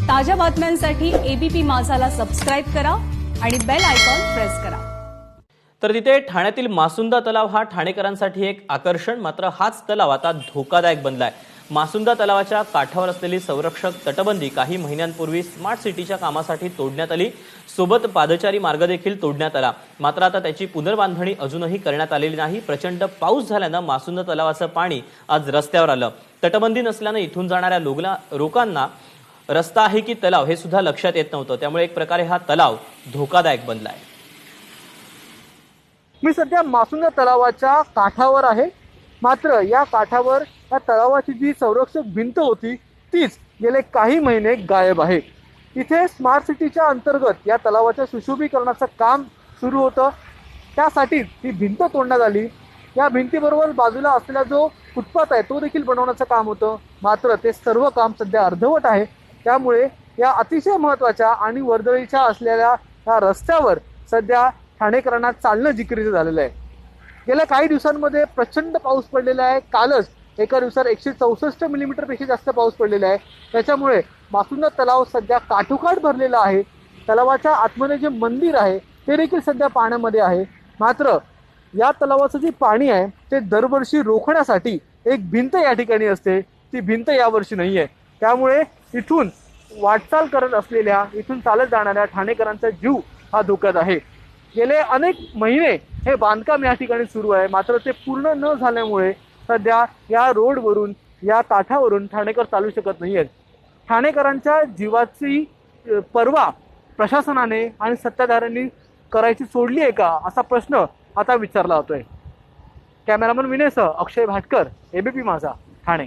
ताज्या बातम्यांसाठी ABP माझाला subscribe करा आणि बेल आयकॉन प्रेस करा। तर तिथे ठाण्यातील मासुंदा तलाव हा ठाणेकरांसाठी एक आकर्षण, मात्र हाच तलाव आता धोकादायक बनलाय। मासुंदा तलावाच्या काठावर असलेली संरक्षक तटबंदी काही महिन्यांपूर्वी स्मार्ट सिटीच्या कामासाठी तोडण्यात आली। सोबत पादचारी मार्ग देखील तोडण्यात आला, मात्र आता त्याची पुनर्बांधणी अजूनही करण्यात आलेली नाही। प्रचंड पाऊस झाल्याने मासुंदा तलावाचं पाणी आज रस्त्यावर आलं। तटबंदी नसल्याने इथून जाणाऱ्या लोकांना रस्ता आहे की तलाव हे सुद्धा लक्षात येत नव्हतं, त्यामुळे एक प्रकारे हा तलाव धोकादायक बनलाय। मी सध्या मासुंदा तलावाच्या काठावर आहे, मात्र या काठावर या तलावाची जी संरक्षक भिंत होती तीच गेले काही महिने गायब आहे। इथे स्मार्ट सिटीच्या अंतर्गत या तलावाच्या सुशोभीकरणाचं काम सुरू होतं, त्यासाठी ही भिंत तोडण्यात आली। या भिंतीबरोबर बाजूला असलेला जो फुटपाथ आहे तो देखील बनवण्याचं काम होतं, मात्र ते सर्व काम सध्या अर्धवट आहे। त्यामुळे या अतिशय महत्त्वाच्या आणि वर्दळीच्या असलेल्या या रस्त्यावर सध्या ठाणेकरांना चालणं जिकिरीचं झालेलं आहे। गेल्या काही दिवसांमध्ये प्रचंड पाऊस पडलेला आहे। कालच एका दिवसात 164 मिलीमीटरपेक्षा जास्त पाऊस पडलेला आहे। त्याच्यामुळे मासुंदा तलाव सध्या काठोकाठ भरलेला आहे। तलावाच्या आतमध्ये जे मंदिर आहे ते देखील सध्या पाण्यामध्ये आहे। मात्र या तलावाचं जे पाणी आहे ते दरवर्षी रोखण्यासाठी एक भिंत या ठिकाणी असते, ती भिंत यावर्षी नाही आहे। त्यामुळे इथून वाटचाल करत असलेल्या, इथून चालत जाणाऱ्या ठाणेकरांचा जीव हा धोक्यात आहे। गेले अनेक महिने हे बांधकाम या ठिकाणी सुरू आहे, मात्र ते पूर्ण न झाल्यामुळे सध्या या रोडवरून, या काठावरून ठाणेकर चालू शकत नाही आहेत। ठाणेकरांच्या जीवाची पर्वा प्रशासनाने आणि सत्ताधाऱ्यांनी करायची सोडली आहे का, असा प्रश्न आता विचारला जातोय। कॅमेरामन विनयसह अक्षय भाटकर, एबीपी माझा, ठाणे।